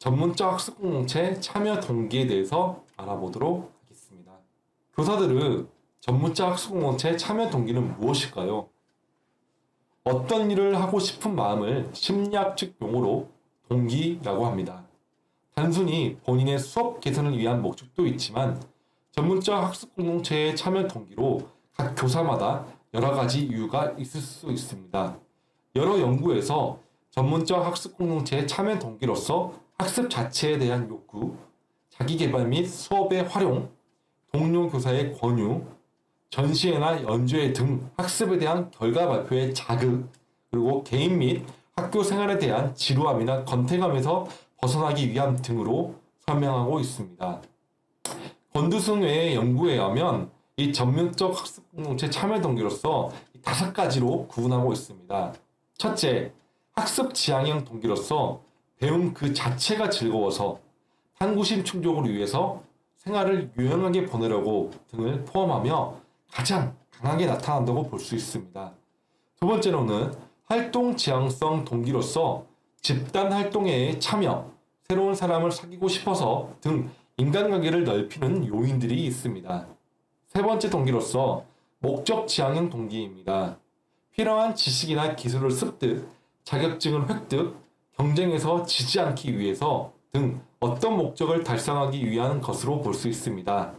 전문적 학습 공동체 참여 동기에 대해서 알아보도록 하겠습니다. 교사들은 전문적 학습 공동체 참여 동기는 무엇일까요? 어떤 일을 하고 싶은 마음을 심리학적 용어로 동기라고 합니다. 단순히 본인의 수업 개선을 위한 목적도 있지만 전문적 학습 공동체의 참여 동기로 각 교사마다 여러 가지 이유가 있을 수 있습니다. 여러 연구에서 전문적 학습 공동체의 참여 동기로서 학습 자체에 대한 욕구, 자기개발 및 수업의 활용, 동료 교사의 권유, 전시회나 연주회 등 학습에 대한 결과 발표의 자극, 그리고 개인 및 학교 생활에 대한 지루함이나 권태감에서 벗어나기 위함 등으로 설명하고 있습니다. 권두승 외의 연구에 의하면 이 전문적 학습 공동체 참여 동기로서 5가지로 구분하고 있습니다. 첫째, 학습 지향형 동기로서 배움 그 자체가 즐거워서 탐구심 충족을 위해서 생활을 유용하게 보내려고 등을 포함하며 가장 강하게 나타난다고 볼 수 있습니다. 두 번째로는 활동 지향성 동기로서 집단 활동에 참여, 새로운 사람을 사귀고 싶어서 등 인간관계를 넓히는 요인들이 있습니다. 세 번째 동기로서 목적 지향형 동기입니다. 필요한 지식이나 기술을 습득, 자격증을 획득, 경쟁에서 지지 않기 위해서 등 어떤 목적을 달성하기 위한 것으로 볼 수 있습니다.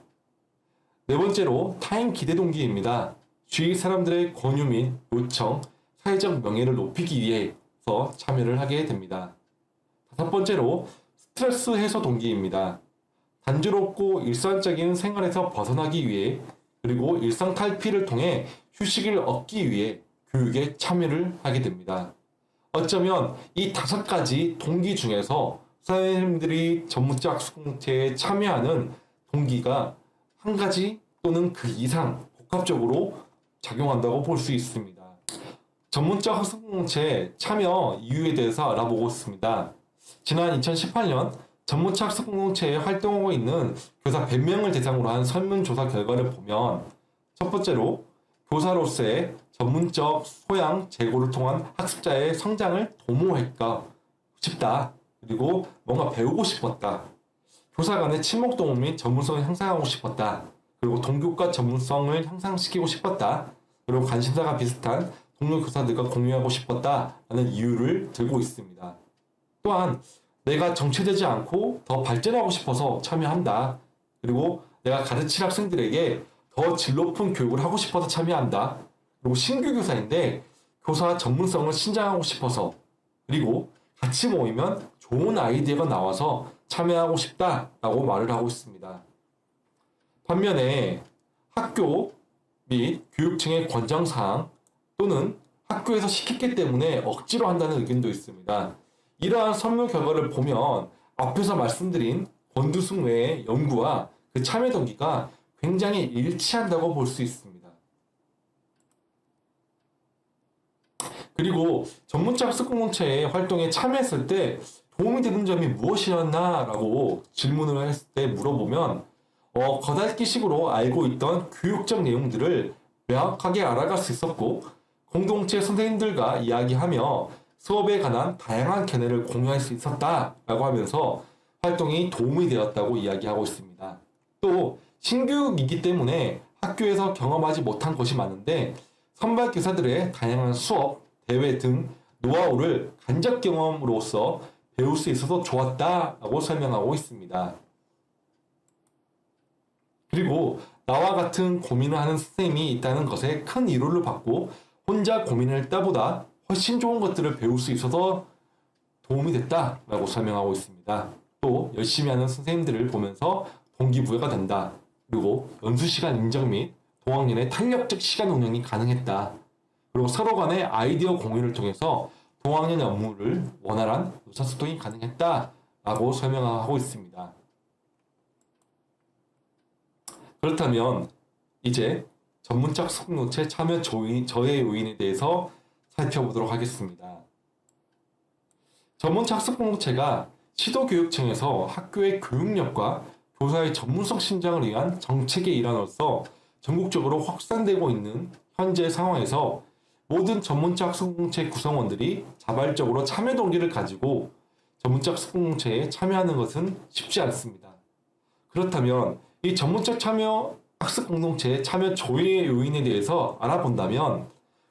네 번째로 타인 기대 동기입니다. 주위 사람들의 권유 및 요청, 사회적 명예를 높이기 위해서 참여를 하게 됩니다. 다섯 번째로 스트레스 해소 동기입니다. 단조롭고 일상적인 생활에서 벗어나기 위해 그리고 일상 탈피를 통해 휴식을 얻기 위해 교육에 참여를 하게 됩니다. 어쩌면 이 5가지 동기 중에서 선생님들이 전문적 학습 공동체에 참여하는 동기가 한 가지 또는 그 이상 복합적으로 작용한다고 볼 수 있습니다. 전문적 학습 공동체 참여 이유에 대해서 알아보고 있습니다. 지난 2018년 전문적 학습 공동체에 활동하고 있는 교사 100명을 대상으로 한 설문조사 결과를 보면 첫 번째로 교사로서의 전문적 소양 제고를 통한 학습자의 성장을 도모했고 싶다. 그리고 뭔가 배우고 싶었다. 교사 간의 친목 동호 및 전문성을 향상하고 싶었다. 그리고 동교과 전문성을 향상시키고 싶었다. 그리고 관심사가 비슷한 동료 교사들과 공유하고 싶었다라는 이유를 들고 있습니다. 또한 내가 정체되지 않고 더 발전하고 싶어서 참여한다. 그리고 내가 가르칠 학생들에게 더 질 높은 교육을 하고 싶어서 참여한다. 그리고 신규 교사인데 교사 전문성을 신장하고 싶어서 그리고 같이 모이면 좋은 아이디어가 나와서 참여하고 싶다라고 말을 하고 있습니다. 반면에 학교 및 교육청의 권장사항 또는 학교에서 시켰기 때문에 억지로 한다는 의견도 있습니다. 이러한 설문 결과를 보면 앞에서 말씀드린 권두승 외의 연구와 그 참여 동기가 굉장히 일치한다고 볼 수 있습니다. 그리고 전문적 학습 공동체의 활동에 참여했을 때 도움이 되는 점이 무엇이었나 라고 질문을 했을 때 물어보면 겉핥기식으로 알고 있던 교육적 내용들을 명확하게 알아갈 수 있었고 공동체 선생님들과 이야기하며 수업에 관한 다양한 견해를 공유할 수 있었다라고 하면서 활동이 도움이 되었다고 이야기하고 있습니다. 또 신교육이기 때문에 학교에서 경험하지 못한 것이 많은데 선발 교사들의 다양한 수업, 대회 등 노하우를 간접 경험으로써 배울 수 있어서 좋았다라고 설명하고 있습니다. 그리고 나와 같은 고민을 하는 선생님이 있다는 것에 큰 위로를 받고 혼자 고민할 때보다 훨씬 좋은 것들을 배울 수 있어서 도움이 됐다라고 설명하고 있습니다. 또 열심히 하는 선생님들을 보면서 동기부여가 된다. 그리고 연수시간 인정 및 동학년의 탄력적 시간 운영이 가능했다. 그리고 서로 간의 아이디어 공유를 통해서 동학년 업무를 원활한 의사소통이 가능했다라고 설명하고 있습니다. 그렇다면 이제 전문적 학습 공동체 참여 저해 요인에 대해서 살펴보도록 하겠습니다. 전문적 학습 공동체가 시도교육청에서 학교의 교육력과 교사의 전문성 신장을 위한 정책의 일환으로서 전국적으로 확산되고 있는 현재 상황에서 모든 전문적 학습 공동체 구성원들이 자발적으로 참여 동기를 가지고 전문적 학습공동체에 참여하는 것은 쉽지 않습니다. 그렇다면 이 전문적 참여 학습공동체의 참여 조회의 요인에 대해서 알아본다면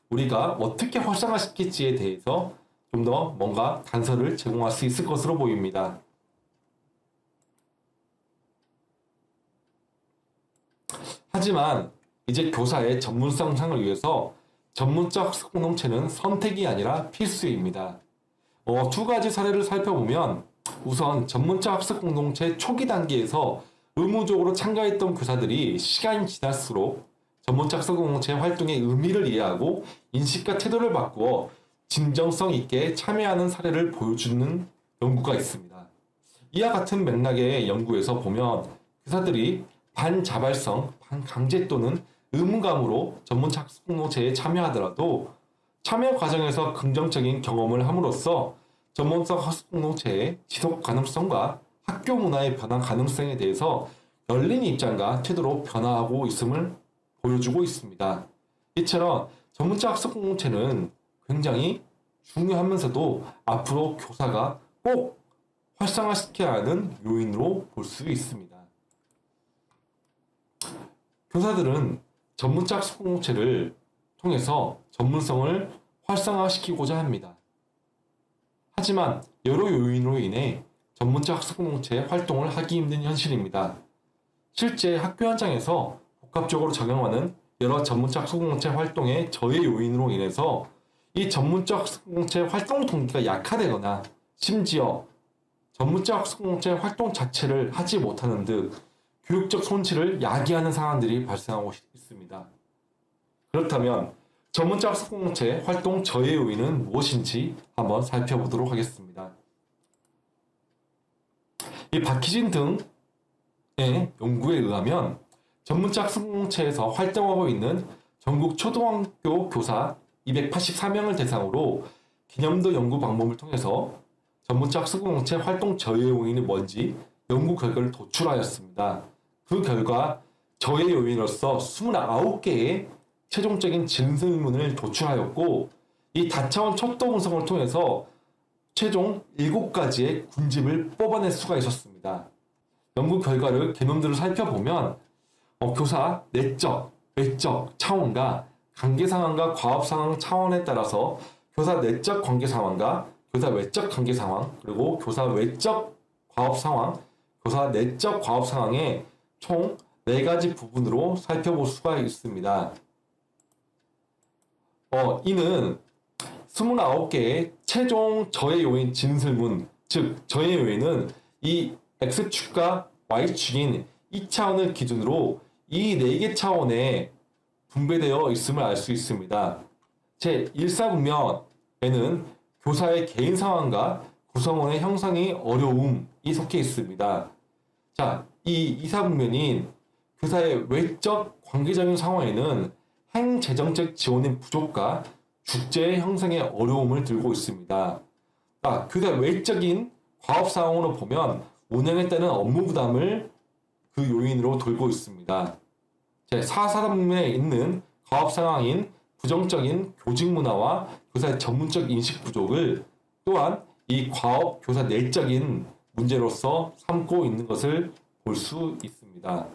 우리가 어떻게 활성화시킬지에 대해서 좀 더 뭔가 단서를 제공할 수 있을 것으로 보입니다. 하지만 이제 교사의 전문성 상을 위해서 전문적 학습 공동체는 선택이 아니라 필수입니다. 두 가지 사례를 살펴보면 우선 전문적 학습 공동체 초기 단계에서 의무적으로 참가했던 교사들이 시간이 지날수록 전문적 학습 공동체 활동의 의미를 이해하고 인식과 태도를 바꾸어 진정성 있게 참여하는 사례를 보여주는 연구가 있습니다. 이와 같은 맥락의 연구에서 보면 교사들이 반자발성, 반강제 또는 의무감으로 전문적 학습 공동체에 참여하더라도 참여 과정에서 긍정적인 경험을 함으로써 전문적 학습 공동체의 지속 가능성과 학교 문화의 변화 가능성에 대해서 열린 입장과 태도로 변화하고 있음을 보여주고 있습니다. 이처럼 전문적 학습 공동체는 굉장히 중요하면서도 앞으로 교사가 꼭 활성화시켜야 하는 요인으로 볼 수 있습니다. 교사들은 전문적 학습 공동체를 통해서 전문성을 활성화시키고자 합니다. 하지만 여러 요인으로 인해 전문적 학습 공동체 활동을 하기 힘든 현실입니다. 실제 학교 현장에서 복합적으로 적용하는 여러 전문적 학습 공동체 활동의 저해 요인으로 인해서 이 전문적 학습 공동체 활동 동기가 약화되거나 심지어 전문적 학습 공동체 활동 자체를 하지 못하는 등 교육적 손실을 야기하는 상황들이 발생하고 있습니다. 그렇다면 전문적 학습 공동체 활동 저해 요인은 무엇인지 한번 살펴보도록 하겠습니다. 이 박희진 등의 연구에 의하면 전문적 학습 공동체에서 활동하고 있는 전국 초등학교 교사 284명을 대상으로 기념도 연구 방법을 통해서 전문적 학습 공동체 활동 저해 요인이 뭔지 연구 결과를 도출하였습니다. 그 결과 저해 요인으로서 29개의 최종적인 진술문을 도출하였고 이 다차원 척도 분석을 통해서 최종 7가지의 군집을 뽑아낼 수가 있었습니다. 연구 결과를 개념들을 살펴보면 교사 내적, 외적 차원과 관계 상황과 과업 상황 차원에 따라서 교사 내적 관계 상황과 교사 외적 관계 상황, 그리고 교사 외적 과업 상황, 교사 내적 과업 상황의 총 4가지 부분으로 살펴볼 수가 있습니다. 이는 29개의 최종 저해 요인 진술문, 즉 저해 요인은 이 X축과 Y축인 2차원을 기준으로 이 4개 차원에 분배되어 있음을 알 수 있습니다. 제1사분면에는 교사의 개인 상황과 구성원의 형성이 어려움이 속해 있습니다. 자, 이 2사분면인 교사의 외적 관계적인 상황에는 행재정적 지원의 부족과 주제의 형성의 어려움을 들고 있습니다. 교사 외적인 과업 상황으로 보면 운영에 따른 업무 부담을 그 요인으로 돌고 있습니다. 제4사분면에 있는 과업 상황인 부정적인 교직 문화와 교사의 전문적 인식 부족을 또한 이 과업 교사 내적인 문제로서 삼고 있는 것을 볼 수 있습니다.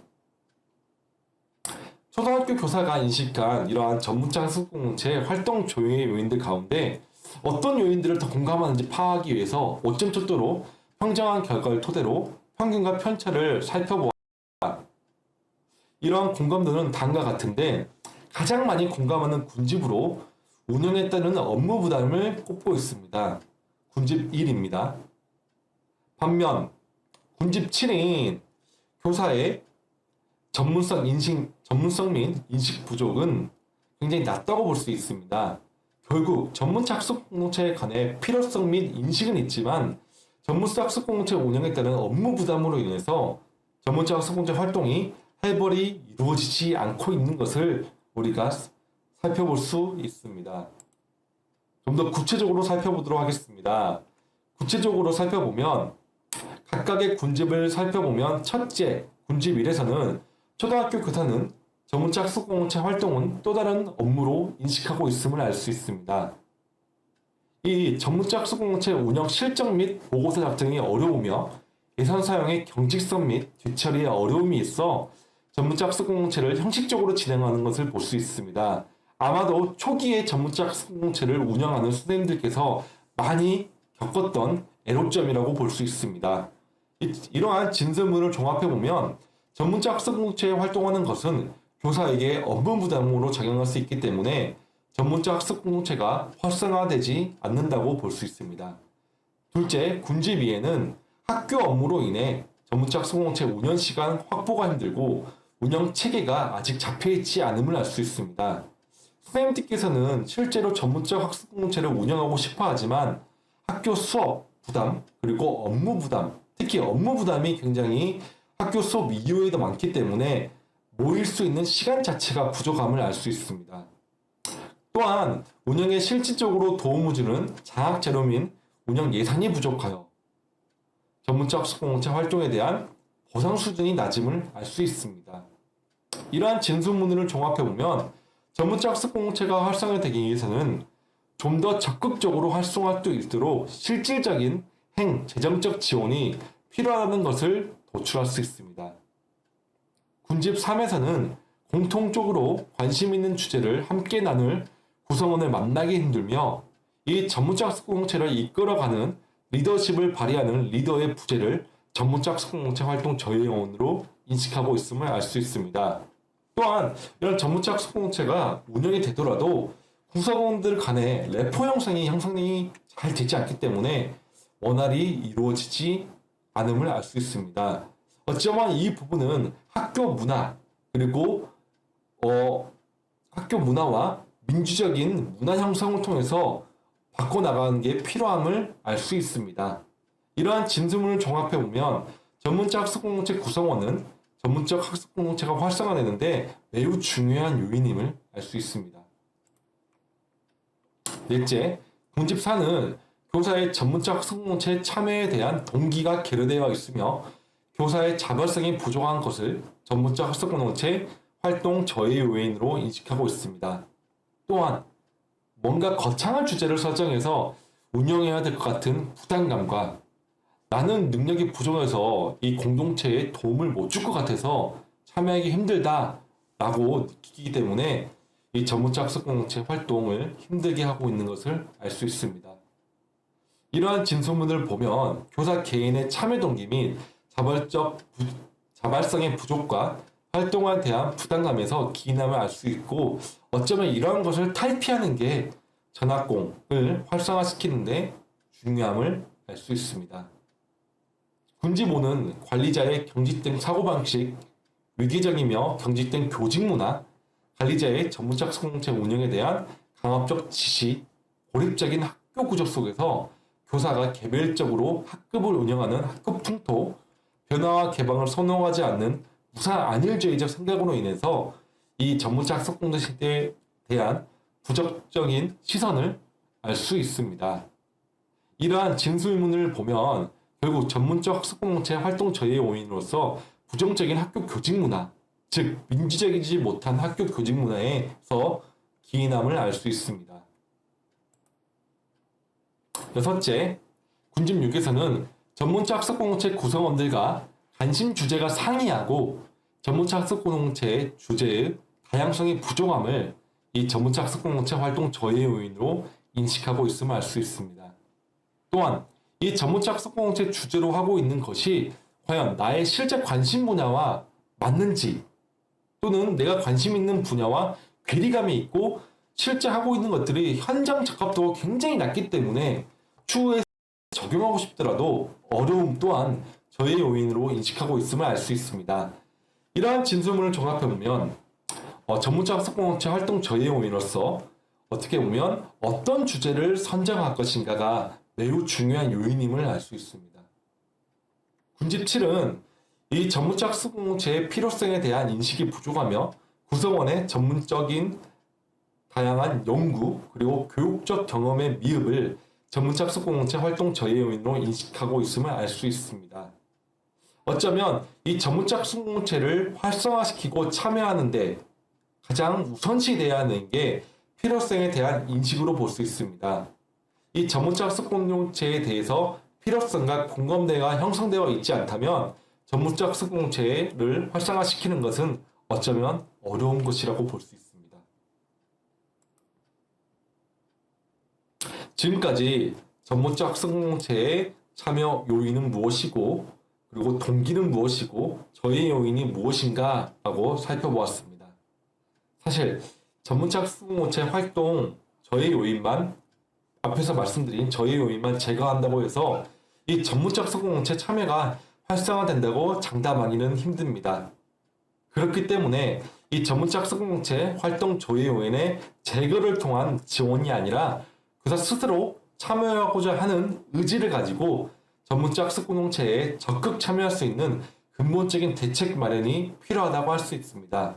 초등학교 교사가 인식한 이러한 전문적 학습 공동체 활동 조용의 요인들 가운데 어떤 요인들을 더 공감하는지 파악하기 위해서 5점 척도로 평정한 결과를 토대로 평균과 편차를 살펴보았습니다. 이러한 공감도는 다음과 같은데 가장 많이 공감하는 군집으로 운영에 따르는 업무 부담을 꼽고 있습니다. 군집 1입니다. 반면 군집 7인 교사의 전문성 및 인식 부족은 굉장히 낮다고 볼 수 있습니다. 결국 전문적 학습 공동체에 관해 필요성 및 인식은 있지만 전문적 학습 공동체 운영에 따른 업무 부담으로 인해서 전문적 학습 공동체 활동이 활발히 이루어지지 않고 있는 것을 우리가 살펴볼 수 있습니다. 좀 더 구체적으로 살펴보도록 하겠습니다. 구체적으로 살펴보면 각각의 군집을 살펴보면 첫째, 군집 1에서는 초등학교 교사는 전문적 학습 공동체 활동은 또 다른 업무로 인식하고 있음을 알 수 있습니다. 이 전문적 학습공동체 운영 실적 및 보고서 작성이 어려우며 예산 사용의 경직성 및 뒤처리에 어려움이 있어 전문적 학습공동체를 형식적으로 진행하는 것을 볼 수 있습니다. 아마도 초기에 전문적 학습공동체를 운영하는 선생님들께서 많이 겪었던 애로점이라고 볼 수 있습니다. 이러한 진술문을 종합해보면 전문적 학습공동체에 활동하는 것은 교사에게 업무 부담으로 작용할 수 있기 때문에 전문적 학습공동체가 활성화되지 않는다고 볼 수 있습니다. 둘째, 군집 2에는 학교 업무로 인해 전문적 학습공동체 운영 시간 확보가 힘들고 운영 체계가 아직 잡혀있지 않음을 알 수 있습니다. 선생님들께서는 실제로 전문적 학습공동체를 운영하고 싶어 하지만 학교 수업 부담, 그리고 업무 부담, 특히 업무 부담이 굉장히 학교 수업 이후에도 많기 때문에 모일 수 있는 시간 자체가 부족함을 알 수 있습니다. 또한 운영에 실질적으로 도움을 주는 장학 재료 및 운영 예산이 부족하여 전문적 학습공동체 활동에 대한 보상 수준이 낮음을 알 수 있습니다. 이러한 진술문을 종합해보면 전문적 학습공동체가 활성화되기 위해서는 좀 더 적극적으로 활성화할 수 있도록 실질적인 재정적 지원이 필요하다는 것을 도출할 수 있습니다. 군집 3에서는 공통적으로 관심 있는 주제를 함께 나눌 구성원을 만나기 힘들며 이 전문적 학습공동체를 이끌어가는 리더십을 발휘하는 리더의 부재를 전문적 학습공동체 활동 저해요원으로 인식하고 있음을 알 수 있습니다. 또한 이런 전문적 학습공동체가 운영이 되더라도 구성원들 간의 래포 형성이 잘 되지 않기 때문에 원활히 이루어지지 않음을 알 수 있습니다. 어쩌면 이 부분은 학교 문화 그리고 학교 문화와 민주적인 문화 형성을 통해서 바꿔나가는 게 필요함을 알 수 있습니다. 이러한 진술문을 종합해보면 전문적 학습공동체 구성원은 전문적 학습공동체가 활성화되는데 매우 중요한 요인임을 알 수 있습니다. 넷째, 군집 4는 교사의 전문적 학습공동체 참여에 대한 동기가 결여되어 있으며 교사의 자발성이 부족한 것을 전문적 학습공동체 활동 저해 요인으로 인식하고 있습니다. 또한 뭔가 거창한 주제를 설정해서 운영해야 될 것 같은 부담감과 나는 능력이 부족해서 이 공동체에 도움을 못 줄 것 같아서 참여하기 힘들다라고 느끼기 때문에 이 전문적 학습공동체 활동을 힘들게 하고 있는 것을 알 수 있습니다. 이러한 진술문을 보면 교사 개인의 참여 동기 및 자발성의 부족과 활동에 대한 부담감에서 기인함을 알 수 있고 어쩌면 이러한 것을 탈피하는 게 전학공을 활성화시키는 데 중요함을 알 수 있습니다. 군집5는 관리자의 경직된 사고방식, 위기적이며 경직된 교직문화, 관리자의 전문적 학습공동체 운영에 대한 강압적 지시, 고립적인 학교 구조 속에서 교사가 개별적으로 학급을 운영하는 학급 풍토, 변화와 개방을 선호하지 않는 무사안일주의적 생각으로 인해서 이 전문적 학습공동체에 대한 부정적인 시선을 알 수 있습니다. 이러한 진술문을 보면 결국 전문적 학습공동체 활동 저해 요인으로서 부정적인 학교 교직 문화, 즉 민주적이지 못한 학교 교직 문화에서 기인함을 알 수 있습니다. 여섯째, 군집 6에서는 전문적 학습공동체 구성원들과 관심 주제가 상이하고 전문적 학습공동체의 주제의 다양성이 부족함을 이 전문적 학습공동체 활동 저해 요인으로 인식하고 있음을 알 수 있습니다. 또한 이 전문적 학습공동체 주제로 하고 있는 것이 과연 나의 실제 관심 분야와 맞는지 또는 내가 관심 있는 분야와 괴리감이 있고 실제 하고 있는 것들이 현장 적합도가 굉장히 낮기 때문에 추후에 적용하고 싶더라도 어려움 또한 저해 요인으로 인식하고 있음을 알 수 있습니다. 이러한 진술문을 종합해보면 전문적 학습공동체 활동 저해 요인으로서 어떻게 보면 어떤 주제를 선정할 것인가가 매우 중요한 요인임을 알 수 있습니다. 군집 7은 이 전문적 학습공동체의 필요성에 대한 인식이 부족하며 구성원의 전문적인 다양한 연구 그리고 교육적 경험의 미흡을 전문적 학습공동체 활동 저해 요인으로 인식하고 있음을 알 수 있습니다. 어쩌면 이 전문적 학습공동체를 활성화시키고 참여하는데 가장 우선시 돼야 하는 게 필요성에 대한 인식으로 볼 수 있습니다. 이 전문적 학습 공동체에 대해서 필요성과 공감대가 형성되어 있지 않다면 전문적 학습 공동체를 활성화시키는 것은 어쩌면 어려운 것이라고 볼 수 있습니다. 지금까지 전문적 학습 공동체의 참여 요인은 무엇이고 그리고 동기는 무엇이고 저의 요인이 무엇인가 라고 살펴보았습니다. 사실 전문적 학습 공동체 활동 저의 요인만 앞에서 말씀드린 저의 요인만 제거한다고 해서 이 전문적 학습 공동체 참여가 활성화된다고 장담하기는 힘듭니다. 그렇기 때문에 이 전문적 학습 공동체 활동 조회 요인의 제거를 통한 지원이 아니라 그사 스스로 참여하고자 하는 의지를 가지고 전문적 학습 공동체에 적극 참여할 수 있는 근본적인 대책 마련이 필요하다고 할 수 있습니다.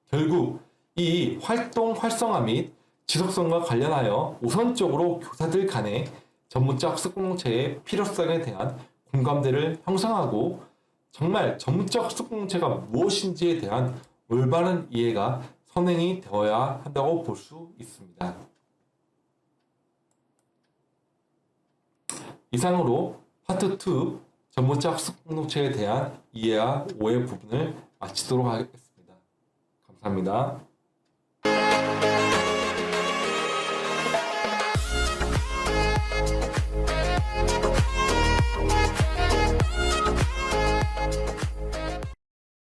결국 이 활동 활성화 및 지속성과 관련하여 우선적으로 교사들 간의 전문적 학습 공동체의 필요성에 대한 공감대를 형성하고 정말 전문적 학습 공동체가 무엇인지에 대한 올바른 이해가 선행이 되어야 한다고 볼 수 있습니다. 이상으로 파트 2 전문적 학습 공동체에 대한 이해와 오해 부분을 마치도록 하겠습니다. 감사합니다.